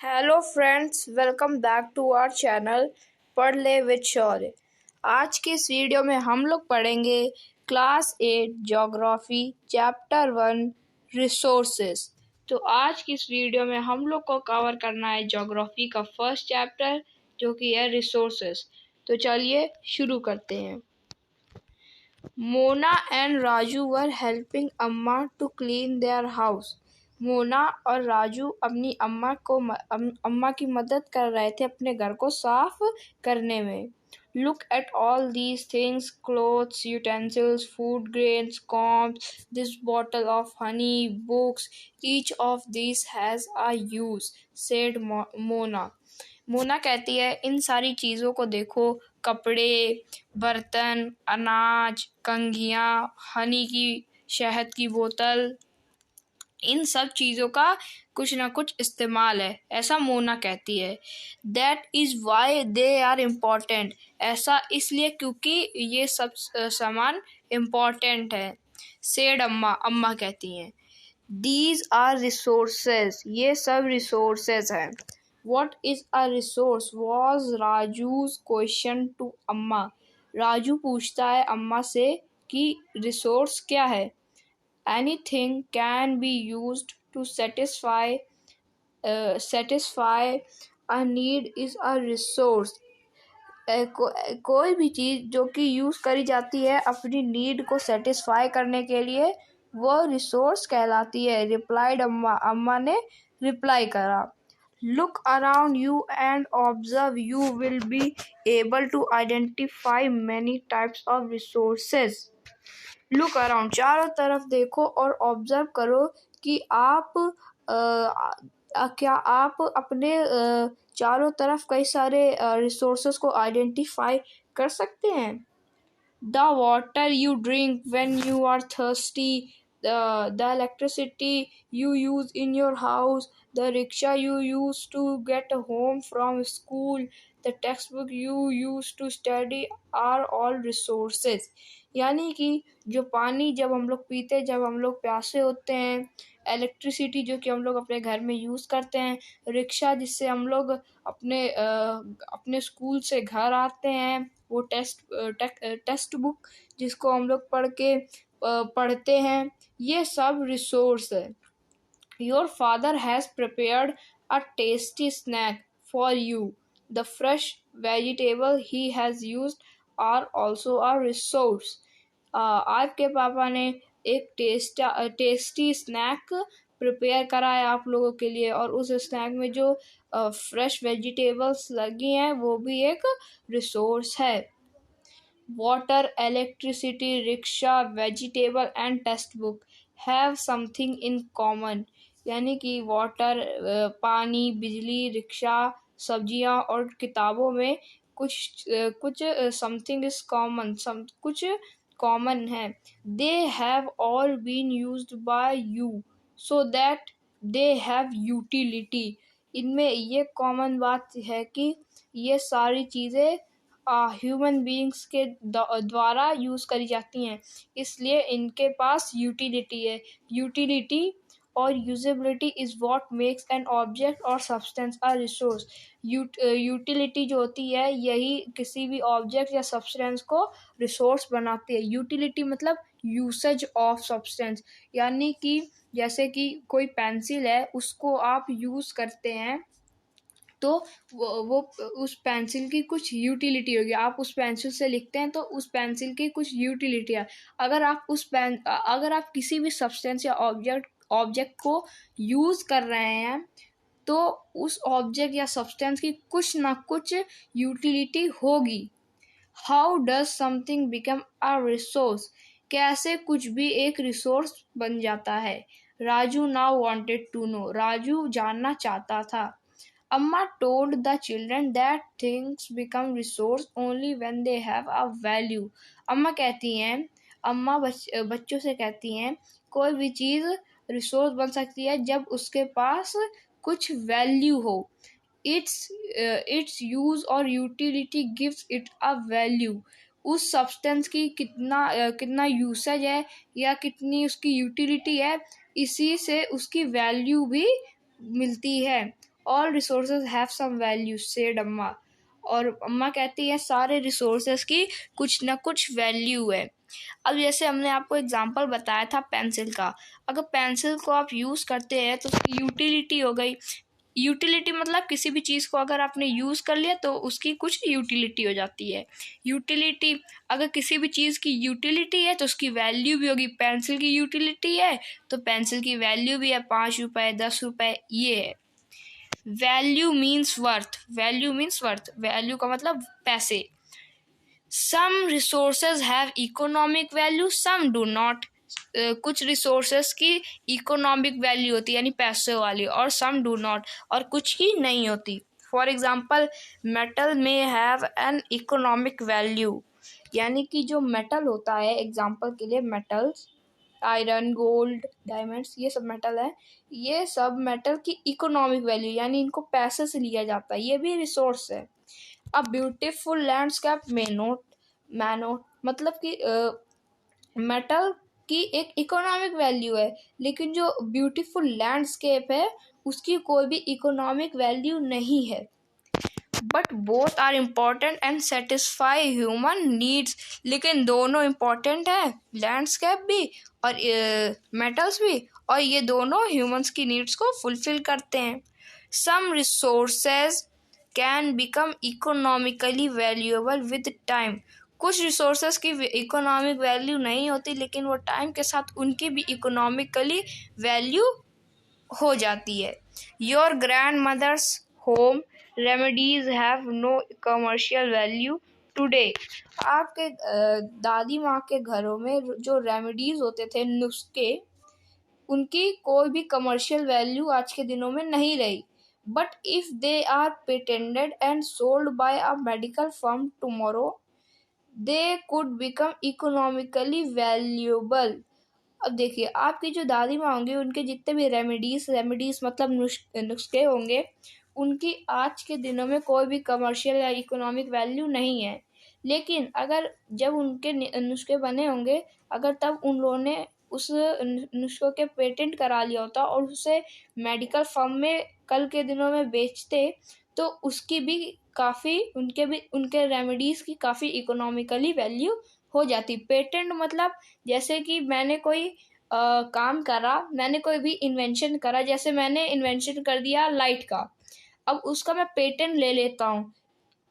Hello friends, welcome back to our channel पढ़ ले with शौर्य। आज की इस वीडियो में हम लोग पढ़ेंगे क्लास 8 ज्योग्राफी चैप्टर 1 रिसोर्सेज। तो आज की इस वीडियो में हम लोग को कवर करना है ज्योग्राफी का फर्स्ट चैप्टर जो कि है रिसोर्सेज। तो चलिए शुरू करते हैं। Mona and Raju were helping Amma to clean their house. Mona और राजू अपनी अम्मा की मदद कर रहे थे अपने घर को साफ करने में। Look at all these things, clothes, utensils, food grains, combs, this bottle of honey, books, each of these has a use, said Mona. Mona कहती है, इन सारी चीज़ों को देखो, कपड़े, बर्तन, अनाज, कंघियाँ, हनी की शहद की बोतल, इन सब चीज़ों का कुछ ना कुछ इस्तेमाल है, ऐसा मोना कहती है। That is why they are important, ऐसा इसलिए क्योंकि ये सब सामान इम्पॉर्टेंट है। सेड अम्मा कहती हैं। दीज आर रिसोर्सेज, ये सब रिसोर्सेज हैं। What is a resource was Raju's question to Amma. Raju पूछता है अम्मा से कि रिसोर्स क्या है। Anything can be used to satisfy a need is a resource। कोई भी चीज़ जो कि यूज़ करी जाती है अपनी नीड को सेटिस्फाई करने के लिए, वो रिसोर्स कहलाती है। रिप्लाइड अम्मा ने रिप्लाई करा। Look around you and observe, you will be able to identify many types of resources. Look around, चारों तरफ देखो और ऑब्जर्व करो कि क्या आप अपने चारों तरफ कई सारे रिसोर्सेज को आइडेंटिफाई कर सकते हैं। The water you drink when you are thirsty, the electricity you use in your house, the rickshaw you use to get home from school, the textbook you use to study are all resources। यानी कि जो पानी जब हम लोग पीते, जब हम लोग प्यासे होते हैं, इलेक्ट्रिसिटी जो कि हम लोग अपने घर में यूज़ करते हैं, रिक्शा जिससे हम लोग अपने स्कूल से घर आते हैं, वो टेक्स्ट बुक जिसको हम लोग पढ़ते हैं, ये सब रिसोर्स है। Your father has prepared a tasty snack for you, the fresh vegetable he has used are also a resource. आपके पापा ने एक टेस्टी स्नैक प्रिपेयर करा है आप लोगों के लिए, और उस स्नैक में जो फ्रेश वेजिटेबल्स लगी हैं वो भी एक रिसोर्स है। Water, electricity, rickshaw, vegetable and text book have something in common. यानी कि वाटर, पानी, बिजली, रिक्शा, सब्जियां और किताबों में कुछ समथिंग इज कॉमन, कुछ कॉमन है। They have all been used by you so that they have utility. इनमें ये कॉमन बात है कि ये सारी चीज़ें ह्यूमन बीइंग्स के द्वारा यूज़ करी जाती हैं, इसलिए इनके पास यूटिलिटी है। यूटिलिटी और usability is what makes an object और सब्सटेंस अ रिसोर्स। यूटिलिटी जो होती है यही किसी भी ऑब्जेक्ट या सब्सटेंस को रिसोर्स बनाती है। यूटिलिटी मतलब यूसेज ऑफ सब्सटेंस, यानी कि जैसे कि कोई पेंसिल है, उसको आप यूज़ करते हैं तो वो उस पेंसिल की कुछ यूटिलिटी होगी। आप उस पेंसिल से लिखते हैं तो उस पेंसिल की कुछ यूटिलिटी है। अगर आप किसी भी सब्सटेंस या ऑब्जेक्ट को यूज़ कर रहे हैं तो उस ऑब्जेक्ट या सब्सटेंस की कुछ ना कुछ यूटिलिटी होगी। How does something become a resource, कैसे कुछ भी एक रिसोर्स बन जाता है। Raju now wanted to know, Raju जानना चाहता था। Amma told the children that things become resource only when they have a value। अम्मा बच्चों से कहती हैं कोई भी चीज़ रिसोर्स बन सकती है जब उसके पास कुछ वैल्यू हो। इट्स यूज और utility gives it a value. उस सब्सटेंस की कितना यूसेज है या कितनी उसकी यूटिलिटी है, इसी से उसकी वैल्यू भी मिलती है। All resources have some value said Amma. और अम्मा कहती है सारे रिसोर्सेज की कुछ ना कुछ वैल्यू है। अब जैसे हमने आपको एग्जांपल बताया था पेंसिल का, अगर पेंसिल को आप यूज़ करते हैं तो उसकी यूटिलिटी हो गई। यूटिलिटी मतलब किसी भी चीज़ को अगर आपने यूज़ कर लिया तो उसकी कुछ यूटिलिटी हो जाती है। यूटिलिटी, अगर किसी भी चीज़ की यूटिलिटी है तो उसकी वैल्यू भी होगी। पेंसिल की यूटिलिटी है तो पेंसिल की वैल्यू भी है, 5 रुपये 10 रुपये ये है। Value means worth, value means worth, value का मतलब पैसे। Some resources have economic value some do not. कुछ रिसोर्सेज की इकोनॉमिक वैल्यू होती है यानी पैसे वाली, और सम डू नॉट, और कुछ की नहीं होती। फॉर एग्जाम्पल मेटल में हैव एन इकोनॉमिक वैल्यू, यानी कि जो मेटल होता है, एग्जाम्पल के लिए मेटल्स, आयरन, गोल्ड, डायमंड्स, ये सब मेटल है। ये सब मेटल की इकोनॉमिक वैल्यू यानी इनको पैसे से लिया जाता है, ये भी रिसोर्स है। A beautiful landscape may not may not, मतलब कि मेटल की एक इकोनॉमिक वैल्यू है, लेकिन जो ब्यूटीफुल लैंडस्केप है उसकी कोई भी इकोनॉमिक वैल्यू नहीं है। But both are important and satisfy human needs, लेकिन दोनों इम्पॉर्टेंट है, लैंडस्केप भी और मेटल्स भी, और ये दोनों ह्यूमंस की नीड्स को फुलफिल करते हैं। Some resources can become economically valuable with time, कुछ रिसोर्सेज की इकोनॉमिक वैल्यू नहीं होती, लेकिन वो टाइम के साथ उनकी भी इकोनॉमिकली वैल्यू हो जाती है। Your grandmother's home remedies have no commercial value today, आपके दादी माँ के घरों में जो रेमेडीज होते थे, नुस्खे, उनकी कोई भी कमर्शियल वैल्यू आज के दिनों में नहीं रही। But if they are patented and sold by a medical firm tomorrow they could become economically valuable. अब देखिए, आपकी जो दादी माँ होंगी उनके जितने भी रेमेडीज मतलब नुस्खे होंगे, उनकी आज के दिनों में कोई भी कमर्शियल या इकोनॉमिक वैल्यू नहीं है। लेकिन अगर जब उनके नुस्खे बने होंगे, अगर तब उन लोगों ने उस नुस्खों के पेटेंट करा लिया होता और उसे मेडिकल फर्म में कल के दिनों में बेचते, तो उसकी भी काफ़ी उनके रेमेडीज़ की काफ़ी इकोनॉमिकली वैल्यू हो जाती। पेटेंट मतलब जैसे कि मैंने कोई काम करा, मैंने कोई भी इन्वेंशन करा, जैसे मैंने इन्वेंशन कर दिया लाइट का, अब उसका मैं पेटेंट ले लेता हूँ।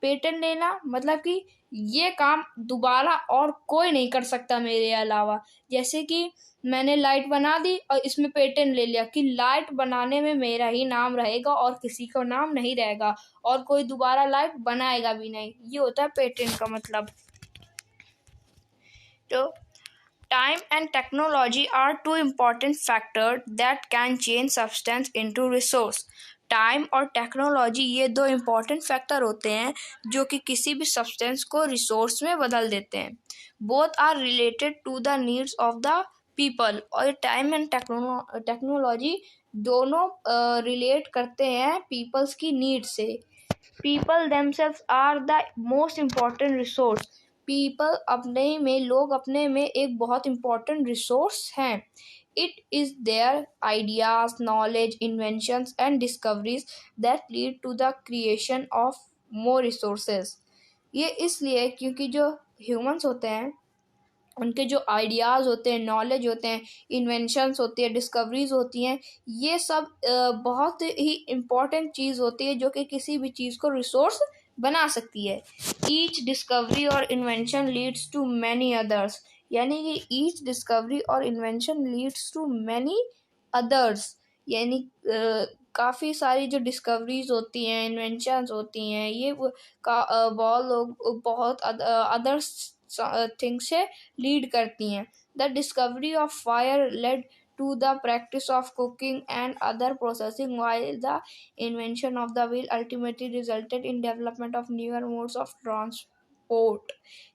पेटेंट लेना मतलब कि ये काम दोबारा और कोई नहीं कर सकता मेरे अलावा। जैसे कि मैंने लाइट बना दी और इसमें पेटेंट ले लिया कि लाइट बनाने में मेरा ही नाम रहेगा और किसी का नाम नहीं रहेगा, और कोई दोबारा लाइट बनाएगा भी नहीं। ये होता है पेटेंट का मतलब। तो time and technology are two important factors that can change substance into resource. Time और टेक्नोलॉजी ये दो इम्पॉर्टेंट फैक्टर होते हैं जो कि किसी भी सब्सटेंस को रिसोर्स में बदल देते हैं। Both are related to the needs of the people, और टाइम एंड टेक्नोलॉजी दोनों रिलेट करते हैं पीपल्स की नीड से। People themselves are the most important resource, people लोग अपने में एक बहुत इम्पॉर्टेंट रिसोर्स हैं। It is their ideas, knowledge, inventions and discoveries that lead to the creation of more resources. ये इसलिए क्योंकि जो ह्यूमंस होते हैं उनके जो आइडियाज़ होते हैं, नॉलेज होते हैं, इन्वेंशंस होती है, डिस्कवरीज होती हैं, ये सब बहुत ही इम्पॉर्टेंट चीज़ होती है जो कि किसी भी चीज़ को रिसोर्स बना सकती है। ईच डिस्कवरी और invention leads to many others, यानी कि ईच डिस्कवरी और invention leads to many others, यानी काफ़ी सारी जो डिस्कवरीज होती हैं, इन्वेंशंस होती हैं, ये बहुत लोग बहुत अदर्स थिंग्स से लीड करती हैं। The discovery of fire led to the practice of cooking and other processing, while the invention of the wheel ultimately resulted in development of newer modes of transport।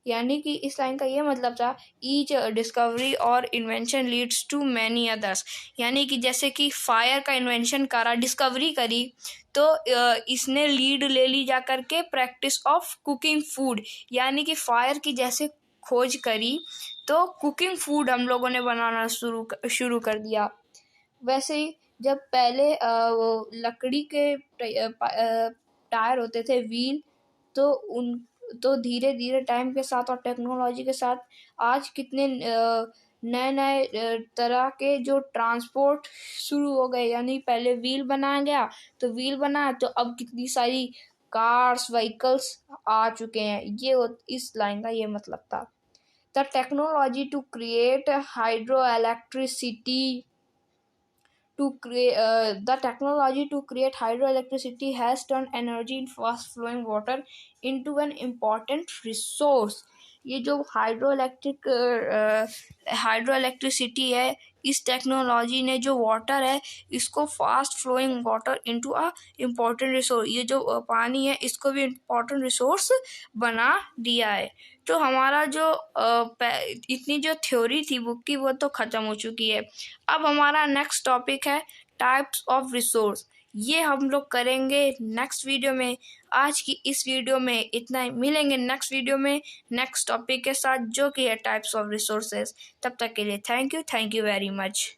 यानी कि इस line का ये मतलब था, ईच डिस्कवरी और invention leads to many others, यानी कि जैसे कि फायर का इन्वेंशन करा, डिस्कवरी करी, तो इसने लीड ले ली जा करके प्रैक्टिस ऑफ कुकिंग फूड, यानी कि फायर की जैसे खोज करी तो कुकिंग फूड हम लोगों ने बनाना शुरू कर दिया। वैसे ही जब पहले वो लकड़ी के टायर होते थे, व्हील, तो धीरे धीरे टाइम के साथ और टेक्नोलॉजी के साथ आज कितने नए नए तरह के जो ट्रांसपोर्ट शुरू हो गए। यानी पहले व्हील बनाया गया, तो व्हील बनाया, तो अब कितनी सारी कार्स, व्हीकल्स आ चुके हैं। इस लाइन का ये मतलब था। The technology to create hydroelectricity the technology to create hydroelectricity has turned energy in fast flowing water into an important resource। ये जो हाइड्रोइलेक्ट्रिसिटी है, इस टेक्नोलॉजी ने जो वाटर है इसको fast flowing water into a important resource, ये जो पानी है इसको भी इम्पोर्टेंट रिसोर्स बना दिया है। तो हमारा जो इतनी जो थ्योरी थी बुक की वो तो ख़त्म हो चुकी है। अब हमारा नेक्स्ट टॉपिक है टाइप्स ऑफ रिसोर्स। ये हम लोग करेंगे नेक्स्ट वीडियो में। आज की इस वीडियो में इतना ही, मिलेंगे नेक्स्ट वीडियो में नेक्स्ट टॉपिक के साथ जो कि है टाइप्स ऑफ रिसोर्सेज। तब तक के लिए थैंक यू वेरी मच।